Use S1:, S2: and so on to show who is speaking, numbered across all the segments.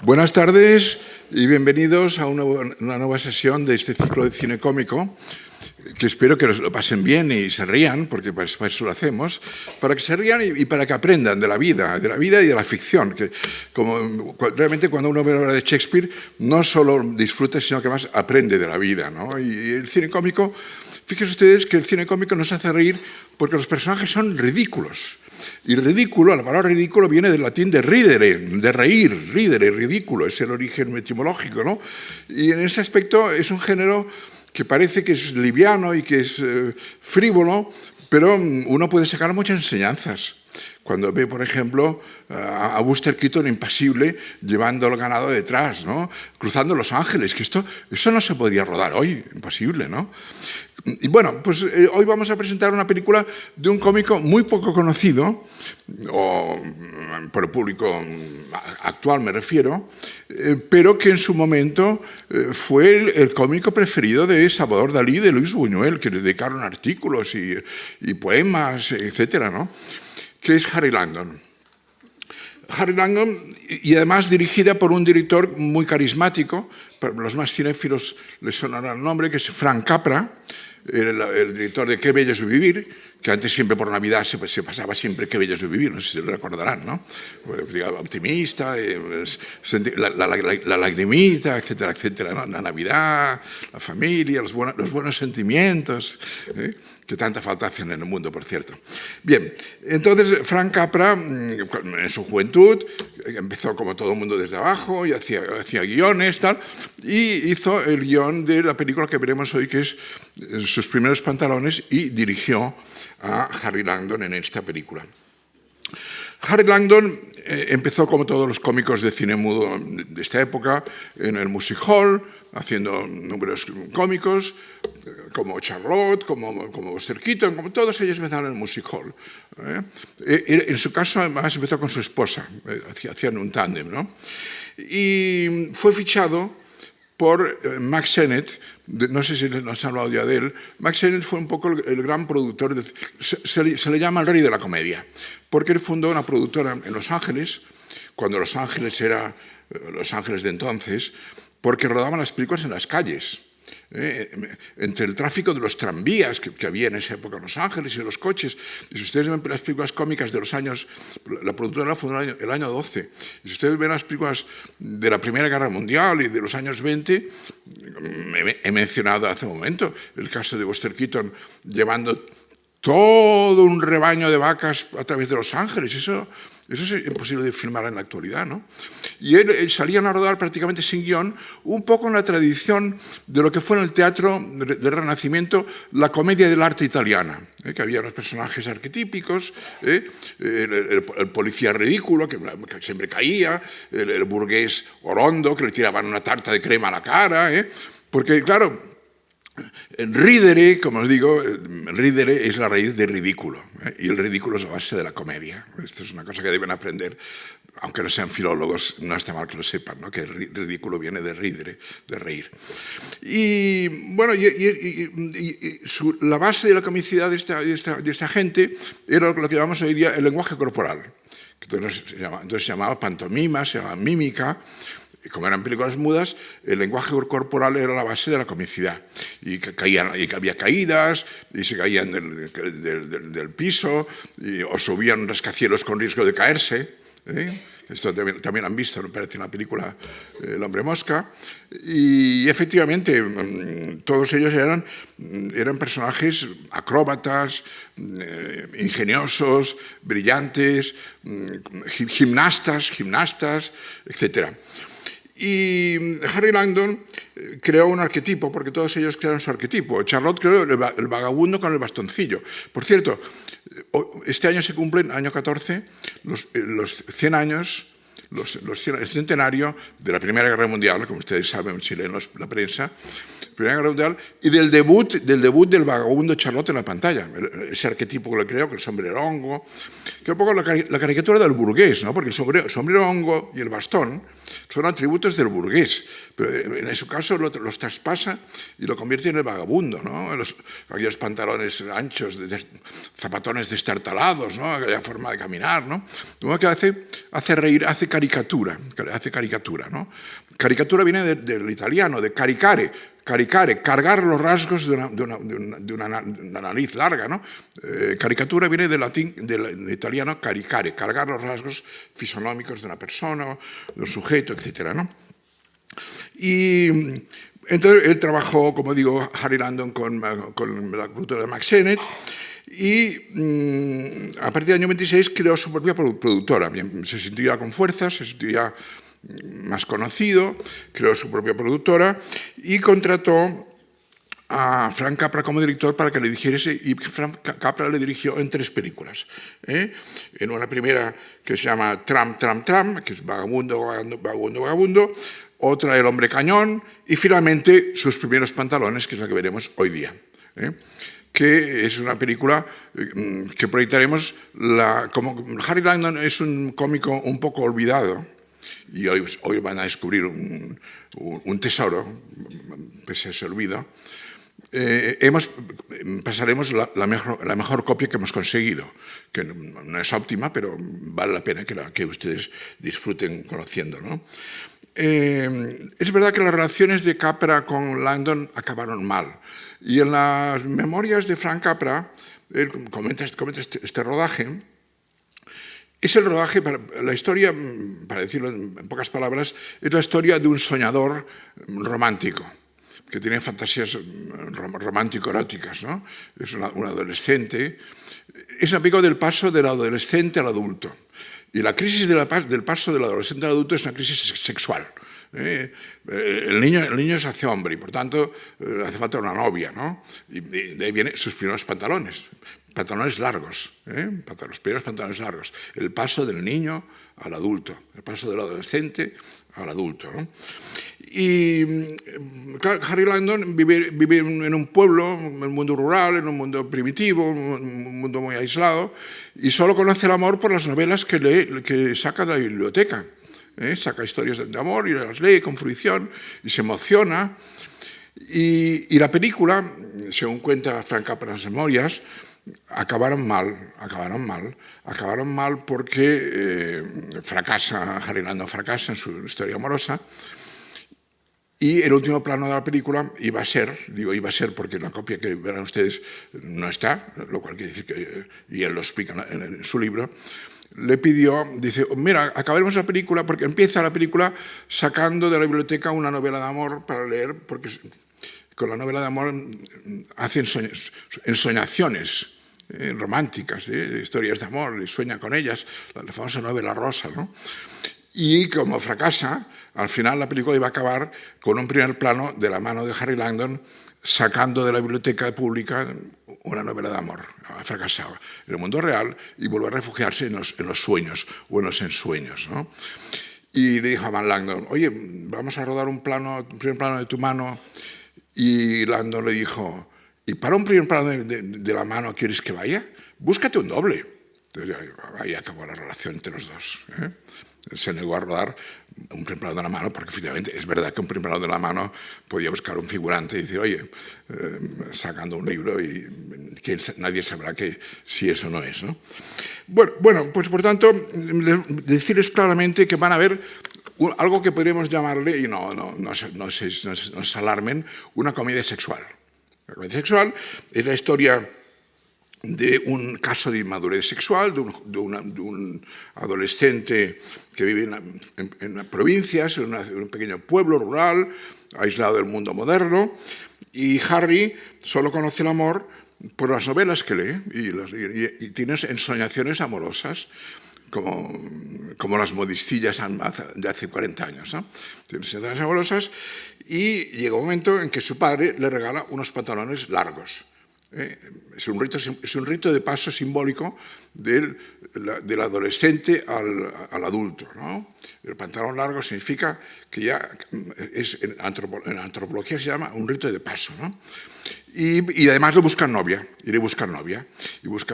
S1: Buenas tardes y bienvenidos a una nueva sesión de este ciclo de cine cómico, que espero que lo pasen bien y se rían, porque para eso lo hacemos, para que se rían y para que aprendan de la vida y de la ficción, que realmente cuando uno ve la obra de Shakespeare no solo disfruta, sino que además aprende de la vida, ¿no? Y el cine cómico, fíjense ustedes que el cine cómico nos hace reír porque los personajes son ridículos. Y ridículo, la palabra ridículo viene del latín de ridere, de reír, ridere, ridículo, es el origen etimológico, ¿no? Y en ese aspecto es un género que parece que es liviano y que es frívolo, pero uno puede sacar muchas enseñanzas. Cuando ve, por ejemplo, a Buster Keaton impasible llevando el ganado detrás, ¿no? Cruzando Los Ángeles, que eso no se podría rodar hoy, imposible, ¿no? Y bueno, pues hoy vamos a presentar una película de un cómico muy poco conocido, o por el público actual me refiero, pero que en su momento fue el cómico preferido de Salvador Dalí, de Luis Buñuel, que le dedicaron artículos y poemas, etcétera, ¿no? Que es Harry Langdon. Harry Langdon, y además dirigida por un director muy carismático, para los más cinéfilos les sonará el nombre, que es Frank Capra, el director de Qué bello es vivir, que antes siempre por Navidad se pasaba siempre Qué bello es vivir, no sé si lo recordarán, ¿no? Optimista, la lagrimita, etcétera, etcétera, ¿no? La Navidad, la familia, los buenos sentimientos, que tanta falta hacen en el mundo, por cierto. Bien, entonces Frank Capra, en su juventud, empezó como todo el mundo desde abajo y hacía guiones, tal, y hizo el guión de la película que veremos hoy, que es Sus primeros pantalones, y dirigió a Harry Langdon en esta película. Harry Langdon empezó como todos los cómicos de cine mudo de esta época en el Music Hall, haciendo números cómicos, como Charlotte, como Buster Keaton, como todos ellos empezaron en el Music Hall. En su caso, además, empezó con su esposa, hacían un tándem, ¿no? Y fue fichado por Mack Sennett, no sé si nos han hablado ya de él. Mack Sennett fue un poco el gran productor, se le llama el rey de la comedia, porque él fundó una productora en Los Ángeles, cuando Los Ángeles era Los Ángeles de entonces, porque rodaban las películas en las calles. Entre el tráfico de los tranvías que había en esa época en Los Ángeles y de los coches. Y si ustedes ven las películas cómicas de los años, la productora fue el año 12, y si ustedes ven las películas de la Primera Guerra Mundial y de los años 20, he mencionado hace un momento el caso de Buster Keaton llevando todo un rebaño de vacas a través de Los Ángeles. Eso es imposible de filmar en la actualidad, ¿no? Y él salían a rodar prácticamente sin guión, un poco en la tradición de lo que fue en el teatro del Renacimiento la comedia del arte italiana, que había unos personajes arquetípicos, el policía ridículo, que siempre caía, el burgués orondo, que le tiraban una tarta de crema a la cara, porque, claro, ridere, como os digo, ridere es la raíz de ridículo, y el ridículo es la base de la comedia. Esto es una cosa que deben aprender, aunque no sean filólogos, no está mal que lo sepan, ¿no? Que el ridículo viene de ridere, de reír. Y bueno, la base de la comicidad de esta gente era lo que llamamos hoy día el lenguaje corporal, que entonces se llamaba pantomima, se llamaba mímica. Y como eran películas mudas, el lenguaje corporal era la base de la comicidad. Y que había caídas, y se caían del piso, o subían rascacielos con riesgo de caerse. Esto también han visto, me parece, en la película El hombre mosca. Y efectivamente, todos ellos eran personajes acróbatas, ingeniosos, brillantes, gimnastas, etc. Y Harry Langdon creó un arquetipo, porque todos ellos crearon su arquetipo. Charlotte creó el vagabundo con el bastoncillo. Por cierto, este año se cumplen, año 14, los 100 años, el centenario de la Primera Guerra Mundial, como ustedes saben si leen la prensa, Primera Guerra Mundial, y del debut del vagabundo Charlotte en la pantalla. Ese arquetipo que lo creó, con el sombrero hongo, que es un poco la caricatura del burgués, ¿no? Porque el sombrero hongo y el bastón son atributos del burgués, pero en su caso los traspasa y lo convierte en el vagabundo, ¿no? Aquellos pantalones anchos, zapatones destartalados, ¿no? Aquella forma de caminar, ¿no? Como que hace reír, hace caricatura, ¿no? Caricatura viene del italiano, de caricare, cargar los rasgos de una nariz larga, ¿no? Caricatura viene del italiano caricare, cargar los rasgos fisonómicos de una persona, de un sujeto, etc., ¿no? Y entonces él trabajó, como digo, Harry Langdon con la cultura de Mack Sennett, y a partir del año 26 creó su propia productora. Se sentía con fuerza, se sentía más conocido, creó su propia productora y contrató a Frank Capra como director para que le dirigiese, y Frank Capra le dirigió en 3 películas. En una primera que se llama Tram, Tram, Tram, que es Vagabundo, Vagabundo, Vagabundo, Vagabundo, otra El hombre cañón y finalmente Sus primeros pantalones, que es la que veremos hoy día. Que es una película que proyectaremos. Como Harry Langdon es un cómico un poco olvidado, y hoy van a descubrir un tesoro, pese a ese olvido, pasaremos la mejor copia que hemos conseguido, que no es óptima, pero vale la pena que ustedes disfruten conociendo, ¿no? Es verdad que las relaciones de Capra con Langdon acabaron mal, y en las memorias de Frank Capra él comenta este rodaje. Es el rodaje, la historia, para decirlo en pocas palabras, es la historia de un soñador romántico que tiene fantasías romántico-eróticas, ¿no? Es un adolescente. Es un pico del paso del adolescente al adulto. Y la crisis del paso del adolescente al adulto es una crisis sexual. El niño se hace hombre y, por tanto, hace falta una novia, ¿no? Y de ahí vienen sus primeros pantalones. Pantalones largos, los primeros pantalones largos. El paso del niño al adulto, el paso del adolescente al adulto, ¿no? Y claro, Harry Langdon vive en un pueblo, en un mundo rural, en un mundo primitivo, un mundo muy aislado, y solo conoce el amor por las novelas que saca de la biblioteca. Saca historias de amor y las lee con fruición y se emociona. Y la película, según cuenta Frank Capra en las memorias, acabaron mal porque Harry Langdon fracasa en su historia amorosa, y el último plano de la película iba a ser porque la copia que verán ustedes no está, lo cual quiere decir que, y él lo explica en su libro, le pidió, dice, mira, acabaremos la película, porque empieza la película sacando de la biblioteca una novela de amor para leer, porque con la novela de amor hacen ensoñaciones románticas, historias de amor, y sueña con ellas, la famosa novela rosa, ¿no? Y como fracasa, al final la película iba a acabar con un primer plano de la mano de Harry Langdon sacando de la biblioteca pública una novela de amor. Ha fracasado en el mundo real y vuelve a refugiarse en los sueños o en los ensueños, ¿no? Y le dijo a Van Langdon, oye, vamos a rodar un primer plano de tu mano. Y Langdon le dijo, ¿y para un primer plano de la mano quieres que vaya? Búscate un doble. Entonces ahí acabó la relación entre los dos. Se negó a rodar un primer plano de la mano, porque efectivamente es verdad que un primer plano de la mano podía buscar un figurante y decir, oye, sacando un libro y nadie sabrá si eso no es, ¿no? Bueno, pues por tanto, decirles claramente que van a ver algo que podríamos llamarle, y no se alarmen, una comedia sexual. La comedia sexual es la historia de un caso de inmadurez sexual, de un adolescente que vive en provincias, en un pequeño pueblo rural, aislado del mundo moderno, y Harry solo conoce el amor por las novelas que lee y tiene ensoñaciones amorosas, como las modistillas de hace 40 años, ¿no? Tiene ensoñaciones amorosas y llega un momento en que su padre le regala unos pantalones largos. Es un rito de paso simbólico del adolescente al adulto, ¿no? El pantalón largo significa que ya en antropología se llama un rito de paso, ¿no? Y además le buscan novia, y busca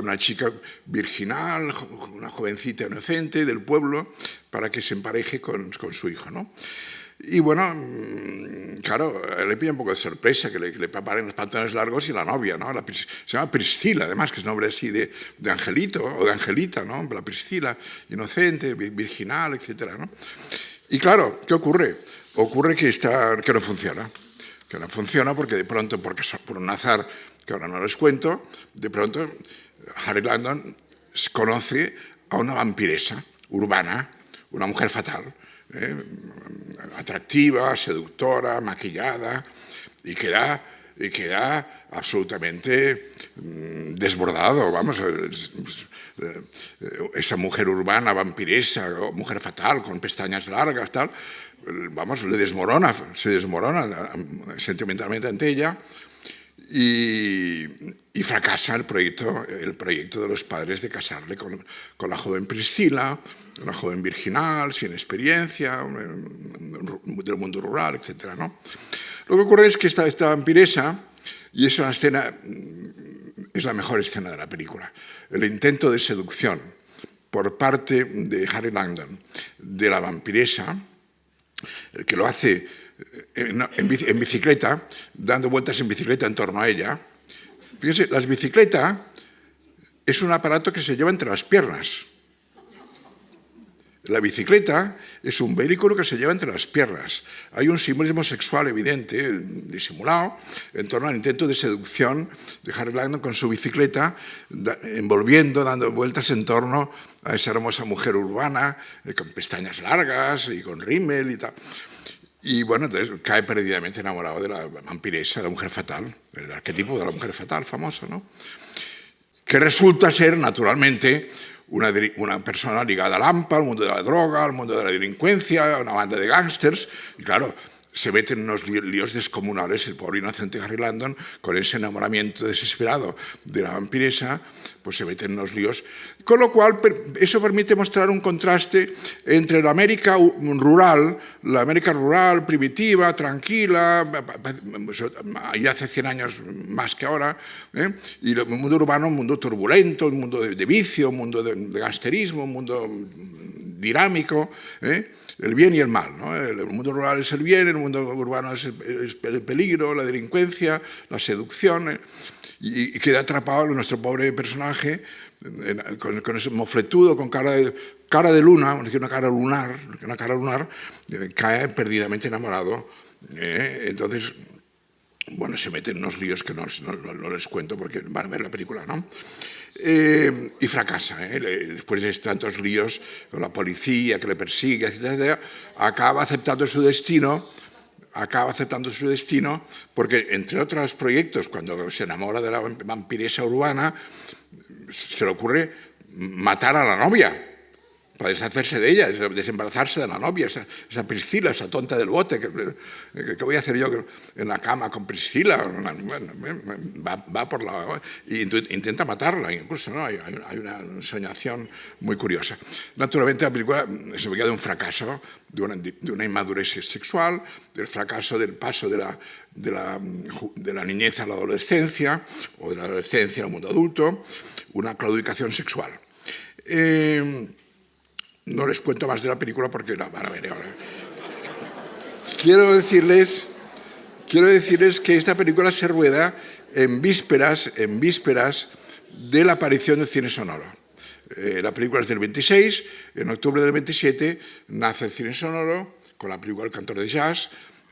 S1: una chica virginal, una jovencita inocente del pueblo, para que se empareje con su hijo, ¿no? Y bueno, claro, le pilla un poco de sorpresa que le preparen los pantalones largos y la novia, ¿no? Se llama Priscila, además, que es nombre así de angelito o de angelita, ¿no? La Priscila, inocente, virginal, etcétera, ¿no? Y claro, ¿qué ocurre? Ocurre que no funciona. Que no funciona porque de pronto, por un azar que ahora no les cuento, de pronto Harry Langdon conoce a una vampiresa urbana, una mujer fatal, atractiva, seductora, maquillada, y queda absolutamente desbordado, vamos, esa mujer urbana, vampiresa, mujer fatal, con pestañas largas, tal, vamos, se desmorona sentimentalmente ante ella, y fracasa el proyecto de los padres de casarle con la joven Priscila, una joven virginal, sin experiencia, del mundo rural, etc., ¿no? Lo que ocurre es que esta vampiresa, y es una escena, es la mejor escena de la película, el intento de seducción por parte de Harry Langdon de la vampiresa, que lo hace en bicicleta, dando vueltas en bicicleta en torno a ella. Fíjense, la bicicleta es un aparato que se lleva entre las piernas. La bicicleta es un vehículo que se lleva entre las piernas. Hay un simbolismo sexual evidente, disimulado, en torno al intento de seducción de Harry Langdon con su bicicleta, envolviendo, dando vueltas en torno a esa hermosa mujer urbana, con pestañas largas y con rímel y tal. Y bueno, entonces cae perdidamente enamorado de la vampiresa, de la mujer fatal, el arquetipo de la mujer fatal famoso, ¿no? Que resulta ser, naturalmente, una persona ligada al AMPA, al mundo de la droga, al mundo de la delincuencia, a una banda de gángsters, y claro, se mete en unos líos descomunales el pobre inocente Harry Langdon, con ese enamoramiento desesperado de la vampiresa, pues se mete en unos líos. Con lo cual, eso permite mostrar un contraste entre la América rural, primitiva, tranquila, ya hace 100 años más que ahora, y el mundo urbano, un mundo turbulento, un mundo de vicio, un mundo de gangsterismo, un mundo dinámico, el bien y el mal, ¿no? El mundo rural es el bien, el mundo urbano es el peligro, la delincuencia, la seducción, y queda atrapado nuestro pobre personaje con ese mofletudo, con cara de luna, una cara lunar, cae perdidamente enamorado. Entonces, bueno, se mete en unos líos que no les cuento porque van a ver la película, ¿no? Y fracasa, después de tantos líos con la policía que le persigue, etc., acaba aceptando su destino, porque, entre otros proyectos, cuando se enamora de la vampiresa urbana, se le ocurre matar a la novia para deshacerse de ella, desembarazarse de la novia, esa Priscila, esa tonta del bote. ¿Qué voy a hacer yo en la cama con Priscila? Bueno, va por la... Y intenta matarla, incluso, ¿no? Hay una ensoñación muy curiosa. Naturalmente, la película se veía de un fracaso, de una inmadurez sexual, del fracaso del paso de la niñez a la adolescencia, o de la adolescencia al mundo adulto, una claudicación sexual. No les cuento más de la película porque la van a ver ahora. Quiero decirles que esta película se rueda en vísperas de la aparición del cine sonoro. La película es del 26, en octubre del 27 nace el cine sonoro con la película El cantor de jazz.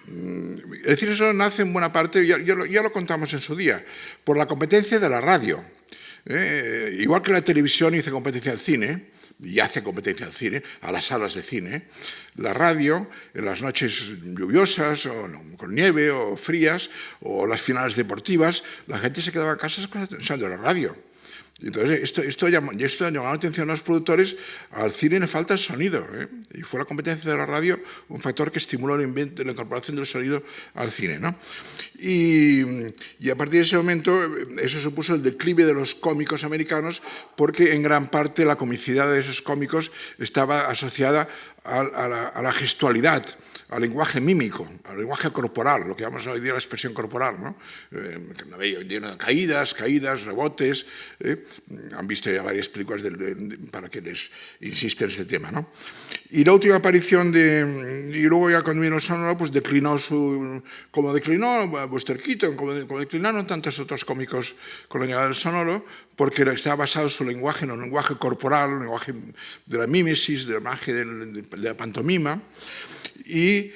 S1: El cine sonoro nace en buena parte, ya lo contamos en su día, por la competencia de la radio. Igual que la televisión hizo competencia al cine, y hace competencia al cine, a las salas de cine, la radio, en las noches lluviosas, o con nieve, o frías, o las finales deportivas, la gente se quedaba en casa escuchando la radio. Y entonces, esto llamó la atención a los productores. Al cine le falta el sonido, y fue la competencia de la radio un factor que estimuló la incorporación del sonido al cine, ¿no? Y a partir de ese momento, eso supuso el declive de los cómicos americanos, porque en gran parte la comicidad de esos cómicos estaba asociada a la gestualidad, al lenguaje mímico, al lenguaje corporal, lo que llamamos hoy día la expresión corporal, ¿no? Lleno de caídas, rebotes. Han visto ya varias películas para que les insiste en este tema, ¿no? Y la última aparición y luego ya cuando vino el sonoro, pues declinó como declinó Buster Keaton, como declinaron tantos otros cómicos con la llegada del sonoro, porque está basado su lenguaje en un lenguaje corporal, un lenguaje de la mímesis, de la magia, de la pantomima, y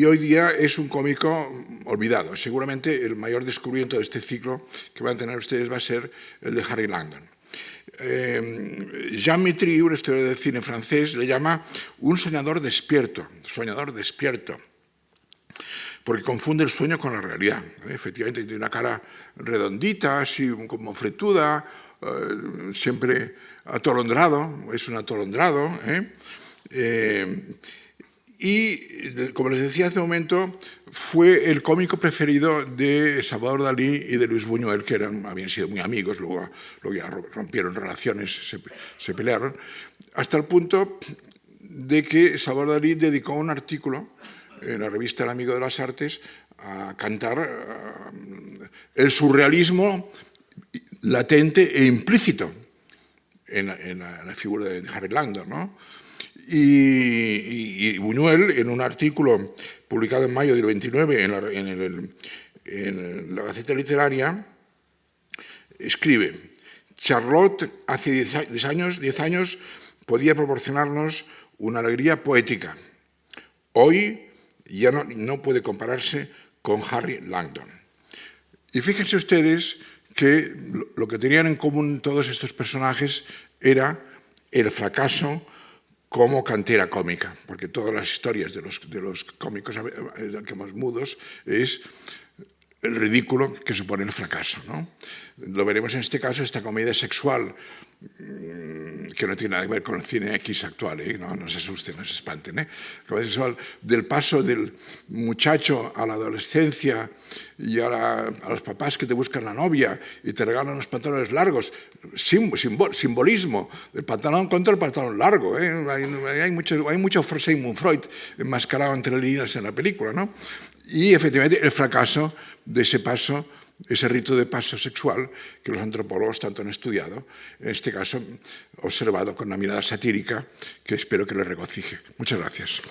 S1: hoy día es un cómico olvidado. Seguramente el mayor descubrimiento de este ciclo que van a tener ustedes va a ser el de Harry Langdon. Jean Mitry, un historiador de cine francés, le llama un soñador despierto, porque confunde el sueño con la realidad. Efectivamente, tiene una cara redondita, así como fretuda, siempre atolondrado, es un atolondrado. Y, como les decía hace un momento, fue el cómico preferido de Salvador Dalí y de Luis Buñuel, que habían sido muy amigos, luego ya rompieron relaciones, se pelearon, hasta el punto de que Salvador Dalí dedicó un artículo en la revista El Amigo de las Artes a cantar el surrealismo latente e implícito en la figura de Harry Langdon, ¿no? Y Buñuel, en un artículo publicado en mayo del 29 en la Gaceta Literaria, escribe: Charlotte hace 10 años podía proporcionarnos una alegría poética. Hoy ya no puede compararse con Harry Langdon. Y fíjense ustedes que lo que tenían en común todos estos personajes era el fracaso como cantera cómica, porque todas las historias de los cómicos que más mudos es el ridículo que supone el fracaso, ¿no? Lo veremos en este caso, esta comedia sexual, que no tiene nada que ver con el cine X actual, no se asusten, no se espanten. Comedia sexual del paso del muchacho a la adolescencia y a los papás que te buscan la novia y te regalan los pantalones largos. Simbolismo, el pantalón contra el pantalón largo. Hay mucho Sigmund Freud enmascarado entre líneas en la película, ¿no? Y efectivamente el fracaso de ese paso, ese rito de paso sexual que los antropólogos tanto han estudiado, en este caso observado con una mirada satírica que espero que les regocije. Muchas gracias.